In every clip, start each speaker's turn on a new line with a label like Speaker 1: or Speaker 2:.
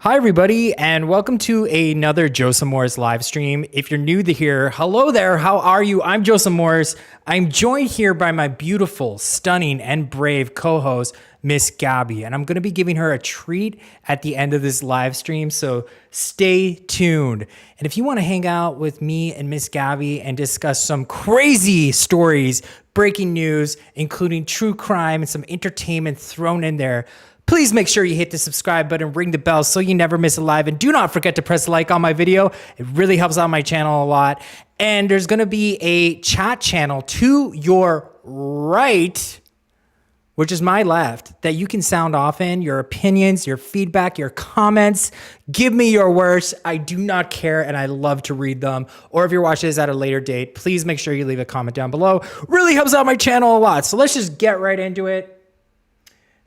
Speaker 1: Hi, everybody, and welcome to another Joseph Morris live stream. If you're new to here, hello there. How are you? I'm Joseph Morris. I'm joined here by my beautiful, stunning, and brave co-host, Miss Gabby, and I'm going to be giving her a treat at the end of this live stream, so stay tuned. And if you want to hang out with me and Miss Gabby and discuss some crazy stories, breaking news, including true crime and some entertainment thrown in there, please make sure you hit the subscribe button, ring the bell so you never miss a live. And do not forget to press like on my video. It really helps out my channel a lot. And there's going to be a chat channel to your right, which is my left, that you can sound off in. Your opinions, your feedback, your comments. Give me your words. I do not care, and I love to read them. Or if you're watching this at a later date, please make sure you leave a comment down below. Really helps out my channel a lot. So let's just get right into it.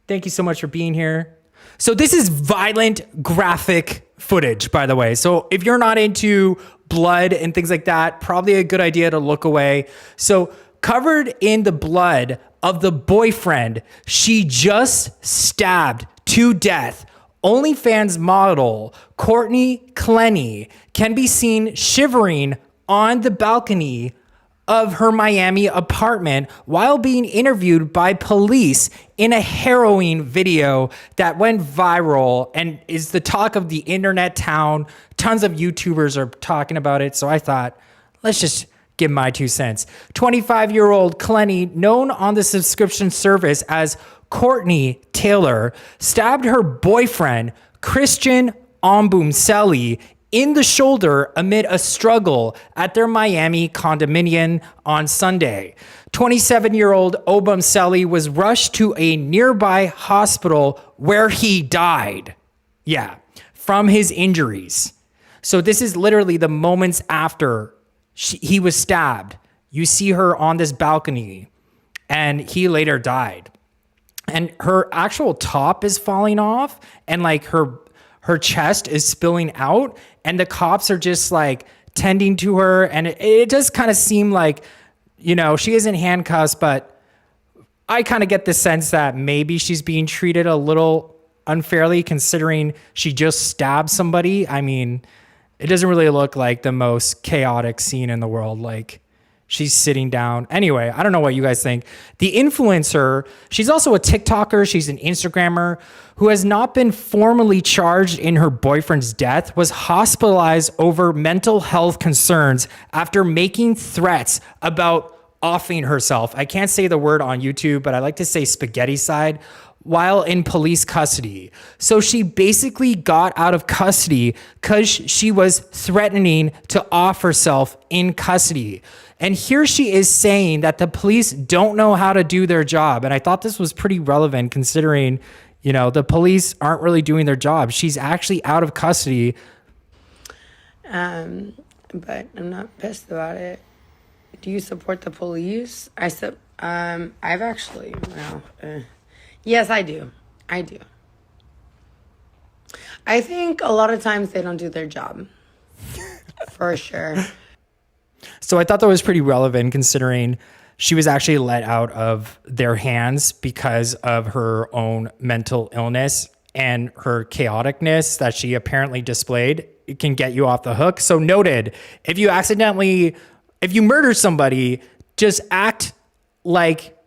Speaker 1: Thank you so much for being here. So this is violent, graphic footage, by the way. So if you're not into blood and things like that, probably a good idea to look away. So covered in the blood of the boyfriend she just stabbed to death, OnlyFans model Courtney Clenney can be seen shivering on the balcony of her Miami apartment while being interviewed by police in a harrowing video that went viral and is the talk of the internet town. Tons of YouTubers are talking about it, so I thought, let's just give my 2 cents. 25-year-old Clenney, known on the subscription service as Courtney Tailor, stabbed her boyfriend, Christian Obumseli, in the shoulder amid a struggle at their Miami condominium on Sunday. 27-year-old Obumseli was rushed to a nearby hospital where he died. Yeah, from his injuries. So this is literally the moments after he was stabbed. You see her on this balcony, and he later died. And her actual top is falling off, and like her chest is spilling out, and the cops are just like tending to her. And it does kind of seem like, you know, she is in handcuffs, but I kind of get the sense that maybe she's being treated a little unfairly considering she just stabbed somebody. I mean, it doesn't really look like the most chaotic scene in the world. Like, she's sitting down. Anyway, I don't know what you guys think. The influencer, she's also a TikToker. She's an Instagrammer who has not been formally charged in her boyfriend's death, was hospitalized over mental health concerns after making threats about offing herself. I can't say the word on YouTube, but I like to say spaghetti side, while in police custody. So she basically got out of custody because she was threatening to off herself in custody. And here she is saying that the police don't know how to do their job. And I thought this was pretty relevant considering, you know, the police aren't really doing their job. She's actually out of custody.
Speaker 2: But I'm not pissed about it. Do you support the police? I've actually, yes, I do. I do. I think a lot of times they don't do their job. For sure.
Speaker 1: So I thought that was pretty relevant considering she was actually let out of their hands because of her own mental illness and her chaoticness that she apparently displayed. It can get you off the hook. So noted, if you murder somebody, just act like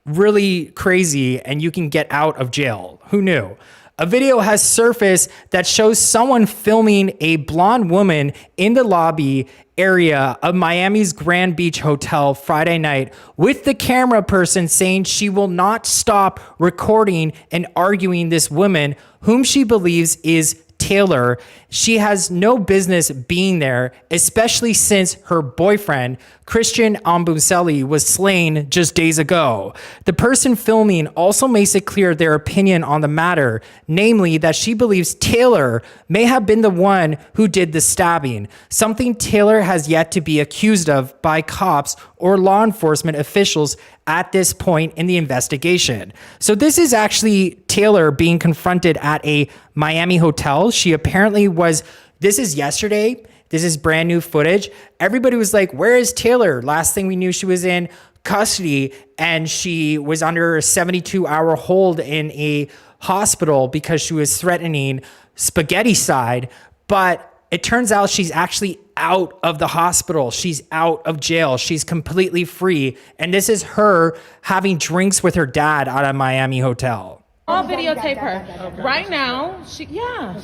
Speaker 1: really crazy and you can get out of jail. Who knew? A video has surfaced that shows someone filming a blonde woman in the lobby area of Miami's Grand Beach Hotel Friday night, with the camera person saying she will not stop recording and arguing this woman whom she believes is Tailor. She has no business being there, especially since her boyfriend, Christian Obumseli, was slain just days ago. The person filming also makes it clear their opinion on the matter, namely that she believes Tailor may have been the one who did the stabbing, something Tailor has yet to be accused of by cops or law enforcement officials at this point in the investigation. So this is actually Tailor being confronted at a Miami hotel. She apparently was, this is yesterday. This is brand new footage. Everybody was like, where is Tailor? Last thing we knew, she was in custody and she was under a 72-hour hold in a hospital because she was threatening spaghetti side, but it turns out she's actually out of the hospital. She's out of jail. She's completely free. And this is her having drinks with her dad at a Miami hotel.
Speaker 3: I'll videotape her. Right now,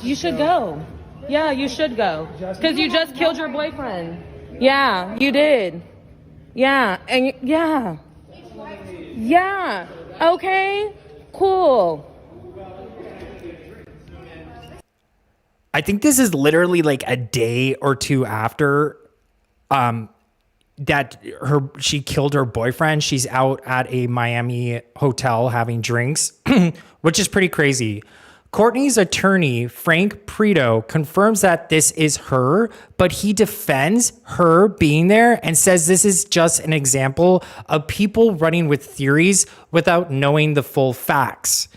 Speaker 3: you should go. Yeah, you should go. Because you just killed your boyfriend. Yeah, you did. Yeah, and yeah. Okay, cool.
Speaker 1: I think this is literally like a day or two after that she killed her boyfriend. She's out at a Miami hotel having drinks, which is pretty crazy. Courtney's attorney, Frank Prito, confirms that this is her, but he defends her being there and says this is just an example of people running with theories without knowing the full facts.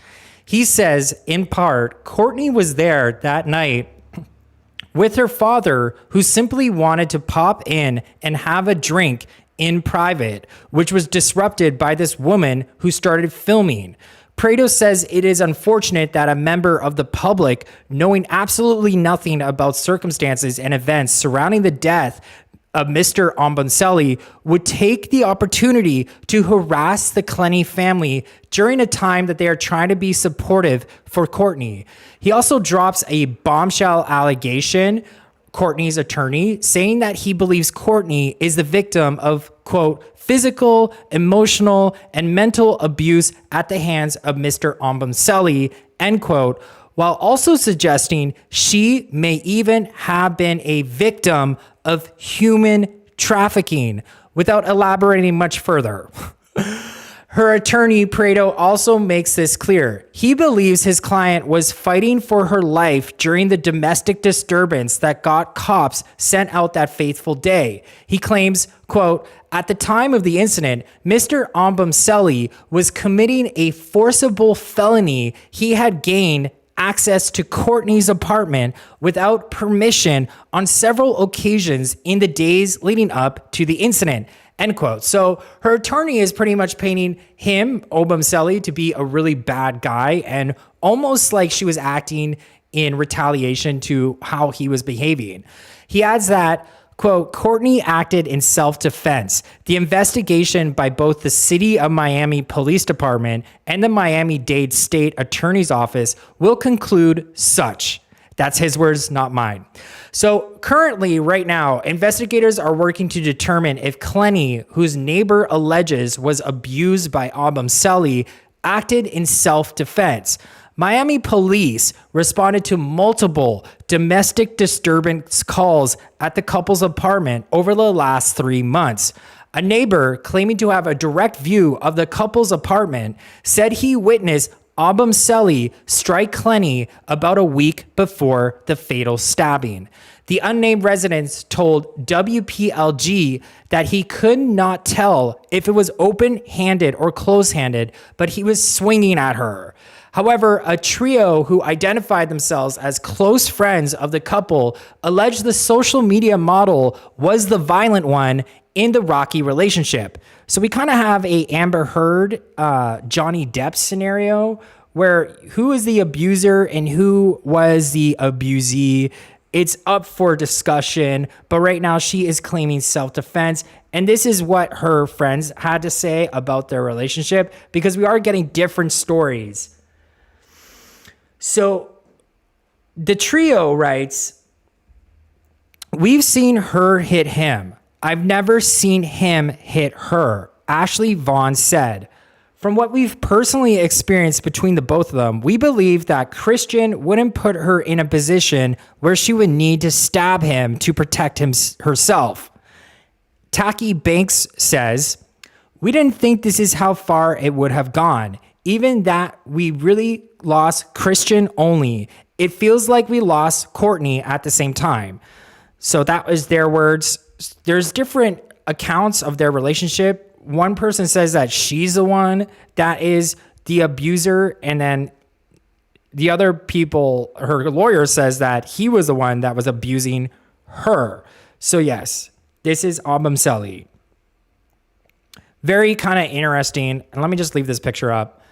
Speaker 1: He says, in part, Courtney was there that night with her father, who simply wanted to pop in and have a drink in private, which was disrupted by this woman who started filming. Prado says it is unfortunate that a member of the public, knowing absolutely nothing about circumstances and events surrounding the death of Mr. Obumseli, would take the opportunity to harass the Clenney family during a time that they are trying to be supportive for Courtney. He also drops a bombshell allegation, Courtney's attorney, saying that he believes Courtney is the victim of, quote, physical, emotional, and mental abuse at the hands of Mr. Obumseli, end quote, while also suggesting she may even have been a victim of human trafficking, without elaborating much further. Her attorney, Prado, also makes this clear. He believes his client was fighting for her life during the domestic disturbance that got cops sent out that fateful day. He claims, quote, at the time of the incident, Mr. Obumseli was committing a forcible felony. He had gained access to Courtney's apartment without permission on several occasions in the days leading up to the incident, end quote. So her attorney is pretty much painting him, Obumseli, to be a really bad guy, and almost like she was acting in retaliation to how he was behaving. He adds that, quote, Courtney acted in self-defense. The investigation by both the City of Miami Police Department and the Miami-Dade State Attorney's Office will conclude such. That's his words, not mine. So currently, right now, investigators are working to determine if Clenney, whose neighbor alleges was abused by Obumseli, acted in self-defense. Miami police responded to multiple domestic disturbance calls at the couple's apartment over the last 3 months. A neighbor claiming to have a direct view of the couple's apartment said he witnessed Obumseli strike Clenney about a week before the fatal stabbing. The unnamed residents told WPLG that he could not tell if it was open-handed or closed-handed, but he was swinging at her. However, a trio who identified themselves as close friends of the couple alleged the social media model was the violent one in the rocky relationship. So we kind of have a Amber Heard, Johnny Depp scenario where who is the abuser and who was the abusee. It's up for discussion, but right now she is claiming self-defense. And this is what her friends had to say about their relationship, because we are getting different stories. So the trio writes, we've seen her hit him. I've never seen him hit her, Ashley Vaughn said. From what we've personally experienced between the both of them, we believe that Christian wouldn't put her in a position where she would need to stab him to protect herself. Tacky Banks says, we didn't think this is how far it would have gone. Even that we really lost Christian only. It feels like we lost Courtney at the same time. So that was their words. There's different accounts of their relationship. One person says that she's the one that is the abuser, and then the other people, her lawyer says that he was the one that was abusing her. So yes, this is Obumseli. Very kind of interesting. And let me just leave this picture up.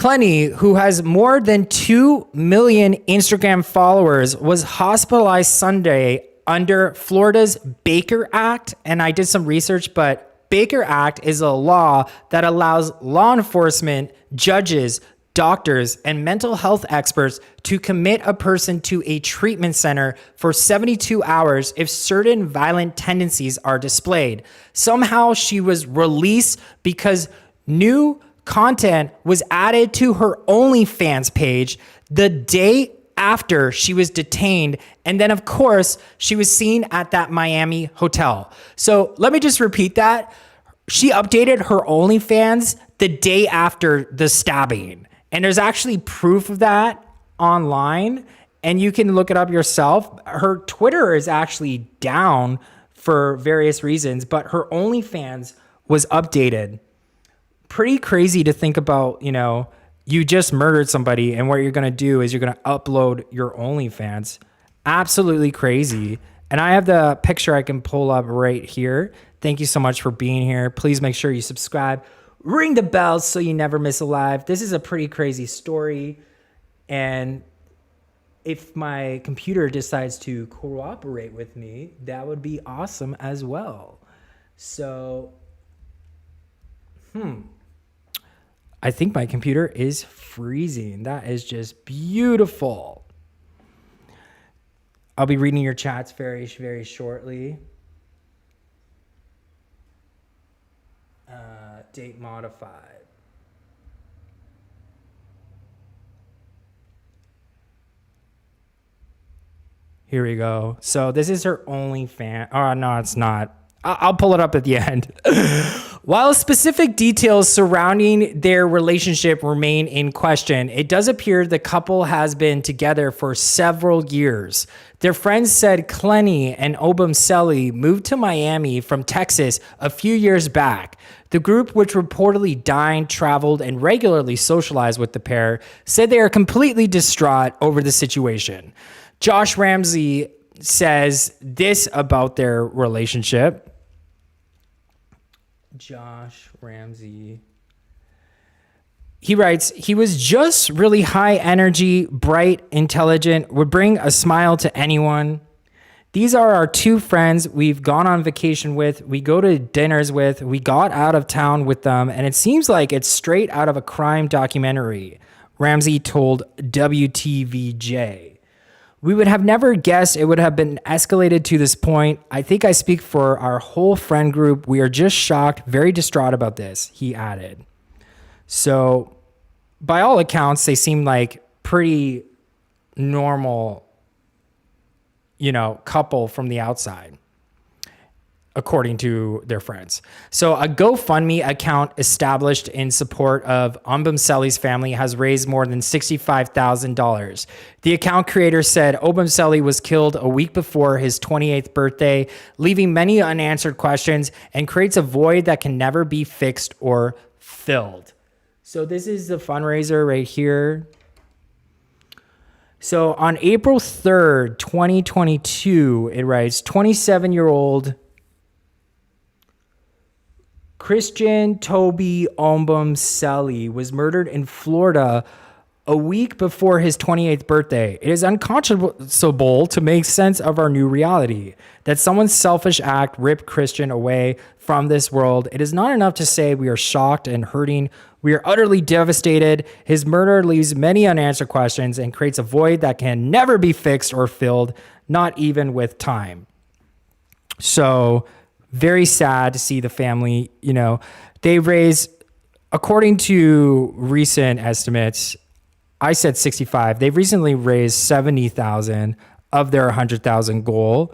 Speaker 1: Clenney, who has more than 2 million Instagram followers, was hospitalized Sunday under Florida's Baker Act. And I did some research, but Baker Act is a law that allows law enforcement, judges, doctors, and mental health experts to commit a person to a treatment center for 72 hours if certain violent tendencies are displayed. Somehow she was released because new content was added to her OnlyFans page the day after she was detained. And then, of course, she was seen at that Miami hotel. So let me just repeat that. She updated her OnlyFans the day after the stabbing. And there's actually proof of that online, and you can look it up yourself. Her Twitter is actually down for various reasons, but her OnlyFans was updated. Pretty crazy to think about, you know, you just murdered somebody and what you're going to do is you're going to upload your OnlyFans. Absolutely crazy. And I have the picture I can pull up right here. Thank you so much for being here. Please make sure you subscribe. Ring the bell so you never miss a live. This is a pretty crazy story. And if my computer decides to cooperate with me, that would be awesome as well. So, I think my computer is freezing. That is just beautiful. I'll be reading your chats very, very shortly. Date modified. Here we go. So this is her OnlyFans. Oh, no, it's not. I'll pull it up at the end. While specific details surrounding their relationship remain in question, it does appear the couple has been together for several years. Their friends said Clenney and Obumseli moved to Miami from Texas a few years back. The group, which reportedly dined, traveled, and regularly socialized with the pair, said they are completely distraught over the situation. Josh Ramsey says this about their relationship. Josh Ramsey. He writes, he was just really high energy, bright, intelligent, would bring a smile to anyone. These are our two friends we've gone on vacation with, we go to dinners with, we got out of town with them, and it seems like it's straight out of a crime documentary, Ramsey told WTVJ. We would have never guessed it would have been escalated to this point. I think I speak for our whole friend group. We are just shocked, very distraught about this, he added. So, by all accounts, they seem like pretty normal, you know, couple from the outside, according to their friends. So a GoFundMe account established in support of Obumseli's family has raised more than $65,000. The account creator said Obumseli was killed a week before his 28th birthday, leaving many unanswered questions and creates a void that can never be fixed or filled. So this is the fundraiser right here. So on April 3rd, 2022, it writes, 27-year-old Christian Toby Obumseli was murdered in Florida a week before his 28th birthday. It is unconscionable to make sense of our new reality. That someone's selfish act ripped Christian away from this world. It is not enough to say we are shocked and hurting. We are utterly devastated. His murder leaves many unanswered questions and creates a void that can never be fixed or filled, not even with time. So, very sad to see the family, you know, they raise, according to recent estimates, I said 65. They've recently raised 70,000 of their 100,000 goal.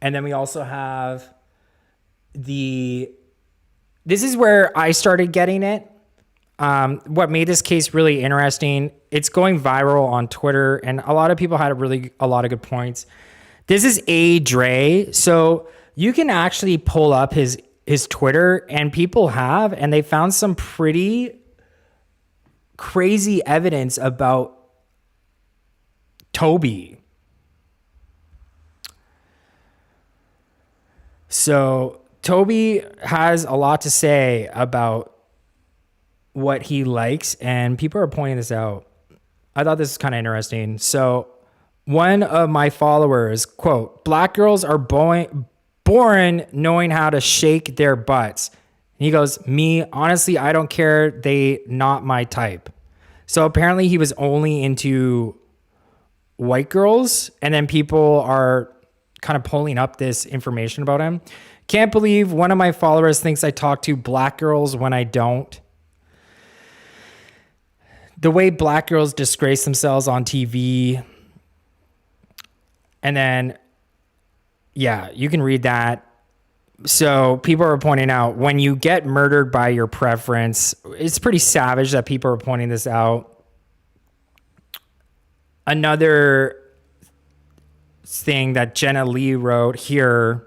Speaker 1: And then we also have this is where I started getting it. What made this case really interesting, it's going viral on Twitter and a lot of people had a lot of good points. This is A. Dre. So you can actually pull up his Twitter, and people have, and they found some pretty crazy evidence about Toby. So Toby has a lot to say about what he likes, and people are pointing this out. I thought this is kind of interesting. So one of my followers, quote, "Black girls are born knowing how to shake their butts." And he goes, "Me, honestly, I don't care. They not my type." So apparently he was only into white girls, and then people are kind of pulling up this information about him. "Can't believe one of my followers thinks I talk to black girls when I don't. The way black girls disgrace themselves on TV." And then, yeah, you can read that. So people are pointing out, when you get murdered by your preference, it's pretty savage that people are pointing this out. Another thing that Jenna Lee wrote here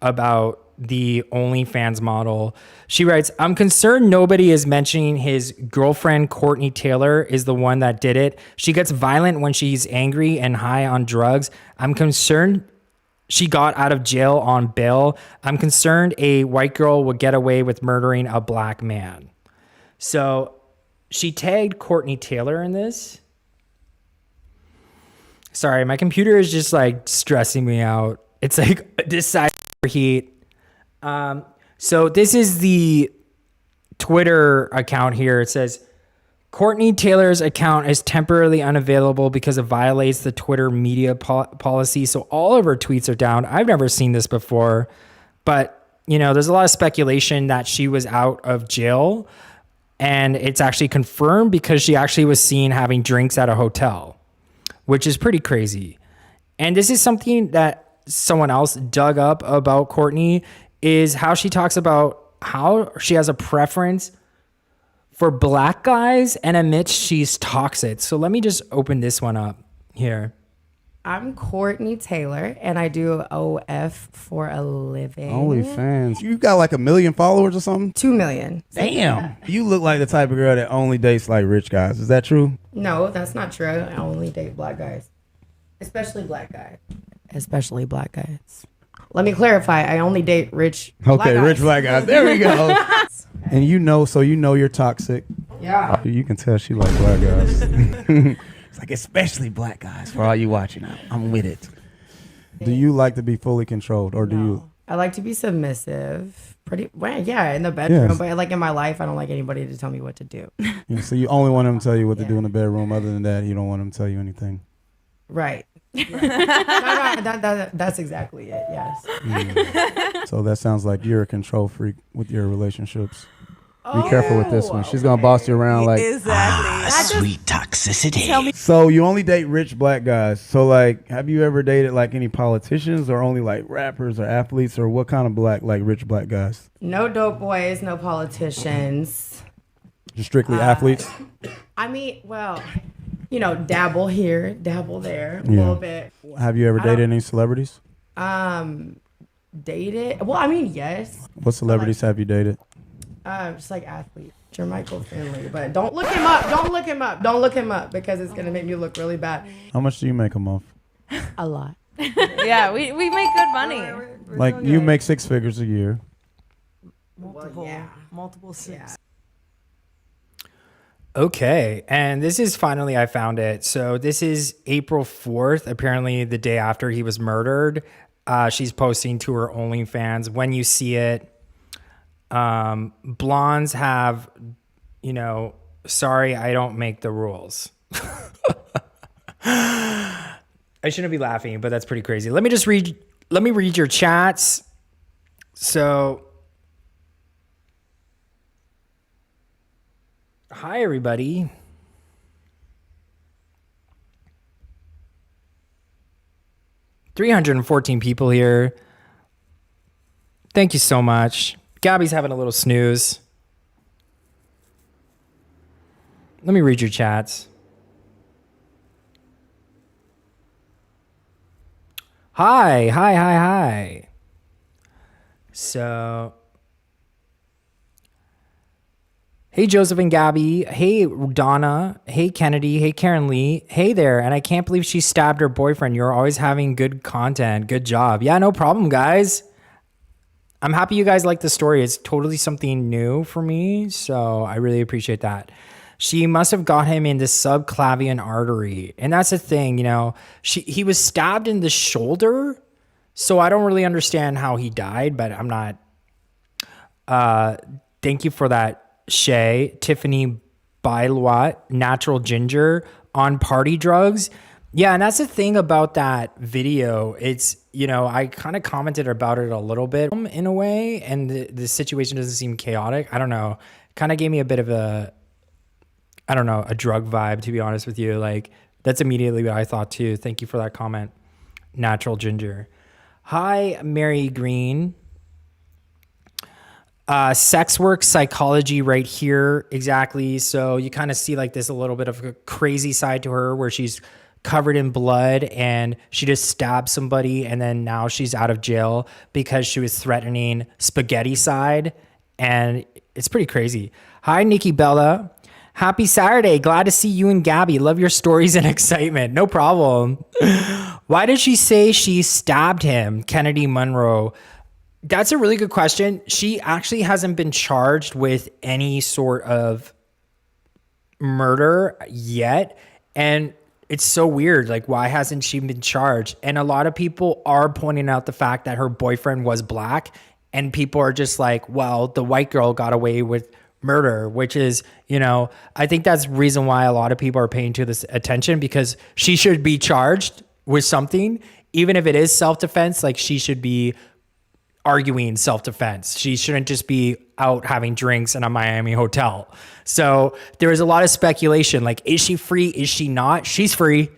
Speaker 1: about the OnlyFans model, she writes, "I'm concerned nobody is mentioning his girlfriend, Courtney Tailor, is the one that did it. She gets violent when she's angry and high on drugs. I'm concerned she got out of jail on bail. I'm concerned a white girl would get away with murdering a black man." So she tagged Courtney Tailor in this. Sorry, my computer is just like stressing me out. It's like decided to overheat. So this is the Twitter account here. It says, "Courtney Tailor's account is temporarily unavailable because it violates the Twitter media policy." So all of her tweets are down. I've never seen this before, but there's a lot of speculation that she was out of jail, and it's actually confirmed because she actually was seen having drinks at a hotel, which is pretty crazy. And this is something that someone else dug up about Courtney, is how she talks about how she has a preference for black guys and admits she's toxic. So let me just open this one up here.
Speaker 2: I'm Courtney Tailor, and I do OF for a living.
Speaker 4: OnlyFans. You got like 1 million followers or something?
Speaker 2: 2 million.
Speaker 4: Damn. You look like the type of girl that only dates like rich guys. Is that true?
Speaker 2: No, that's not true. I only date black guys. Especially black guys. Especially black guys. Let me clarify. I only date rich black guys.
Speaker 4: Rich black guys. There we go. And so you're toxic.
Speaker 2: Yeah.
Speaker 4: You can tell she like black guys. It's like, especially black guys. For all you watching, I'm with it. Do you like to be fully controlled, or do you?
Speaker 2: I like to be submissive. Yeah, in the bedroom. Yes. But like in my life, I don't like anybody to tell me what to do.
Speaker 4: Yeah, so you only want them to tell you what to do in the bedroom. Other than that, you don't want them to tell you anything.
Speaker 2: Right. No, that's exactly it. Yes.
Speaker 4: Yeah. So that sounds like you're a control freak with your relationships. Be careful with this one. She's gonna boss you around like
Speaker 5: exactly. Sweet toxicity.
Speaker 4: So you only date rich black guys. So like, have you ever dated like any politicians, or only like rappers or athletes, or what kind of rich black guys?
Speaker 2: No dope boys, no politicians.
Speaker 4: Just strictly athletes.
Speaker 2: I mean, well, dabble here, dabble there, a little bit.
Speaker 4: Have you ever dated any celebrities?
Speaker 2: Dated? Well, I mean, yes.
Speaker 4: What celebrities have you dated?
Speaker 2: Just like athletes. Jermichael Finley, but don't look him up. Don't look him up. Don't look him up because it's gonna make me look really bad.
Speaker 4: How much do you make a month?
Speaker 2: A lot.
Speaker 3: Yeah, we make good money.
Speaker 4: Like you make 6 figures a year.
Speaker 5: Multiple six.
Speaker 1: Okay, and this is finally, I found it. So this is April 4th, apparently the day after he was murdered. She's posting to her OnlyFans. When you see it, blondes have, sorry, I don't make the rules. I shouldn't be laughing, but that's pretty crazy. Let me read your chats. So, hi, everybody. $314 people here. Thank you so much. Gabby's having a little snooze. Let me read your chats. Hi. So, hey, Joseph and Gabby. Hey, Donna. Hey, Kennedy. Hey, Karen Lee. Hey there. And I can't believe she stabbed her boyfriend. You're always having good content. Good job. Yeah, no problem, guys. I'm happy you guys like the story. It's totally something new for me, so I really appreciate that. She must have got him in the subclavian artery, and that's the thing, you know. He was stabbed in the shoulder, so I don't really understand how he died, but I'm not. Thank you for that, Shay. Tiffany Bailwat, natural ginger on party drugs. Yeah, and that's the thing about that video. It's, you know, I kind of commented about it a little bit in a way, and the situation doesn't seem chaotic. I don't know. Kind of gave me a bit of a, I don't know, a drug vibe, to be honest with you. Like, that's immediately what I thought too. Thank you for that comment. Natural ginger. Hi, Mary Green. Sex work psychology right here. Exactly. So you kind of see like this a little bit of a crazy side to her where she's covered in blood and she just stabbed somebody, and then now she's out of jail because she was threatening spaghetti side, and it's pretty crazy. Hi, Nikki Bella. Happy Saturday. Glad to see you and Gabby. Love your stories and excitement. No problem. Why did she say she stabbed him? Kennedy Monroe. That's a really good question. She actually hasn't been charged with any sort of murder yet. And it's so weird. Like, why hasn't she been charged? And a lot of people are pointing out the fact that her boyfriend was black, and people are just like, well, the white girl got away with murder, which is, you know, I think that's the reason why a lot of people are paying to this attention, because she should be charged with something. Even if it is self-defense, like, she should be arguing self-defense. She shouldn't just be out having drinks in a Miami hotel. So there is a lot of speculation. Like, is she free? Is she not? She's free,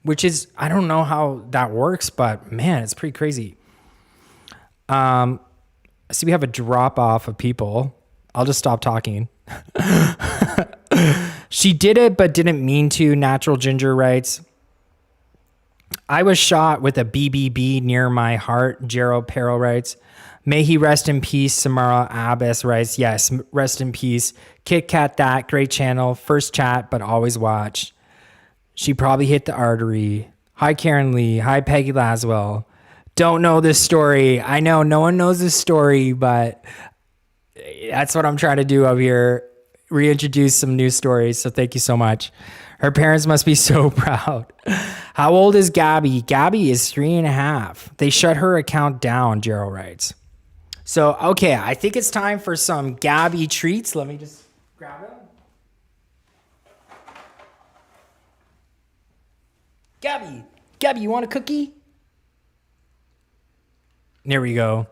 Speaker 1: which is, I don't know how that works, but man, it's pretty crazy. I see we have a drop off of people. I'll just stop talking. She did it, but didn't mean to. Natural Ginger writes, I was shot with a BBB near my heart. Gerald Perro writes, may he rest in peace. Samara Abbas writes, yes, rest in peace. Kit Kat that, great channel. First chat, but always watch. She probably hit the artery. Hi, Karen Lee. Hi, Peggy Laswell. Don't know this story. I know no one knows this story, but that's what I'm trying to do over here. Reintroduce some new stories. So thank you so much. Her parents must be so proud. How old is Gabby? Gabby is 3.5. They shut her account down, Gerald writes. So, okay, I think it's time for some Gabby treats. Let me just grab them. Gabby, you want a cookie? There we go.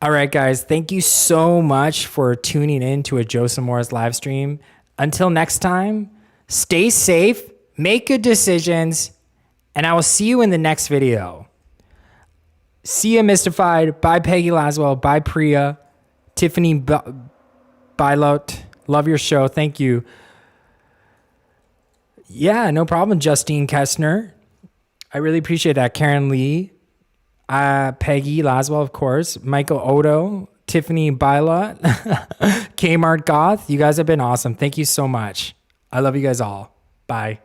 Speaker 1: All right, guys, thank you so much for tuning in to a Joseph Morris live stream. Until next time, stay safe, make good decisions, and I will see you in the next video. See ya, Mystified. Bye, Peggy Laswell. Bye, Priya. Tiffany Bailot. Love your show. Thank you. Yeah, no problem, Justine Kestner. I really appreciate that. Karen Lee. Peggy Laswell, of course. Michael Odo. Tiffany Bailot. Kmart Goth. You guys have been awesome. Thank you so much. I love you guys all. Bye.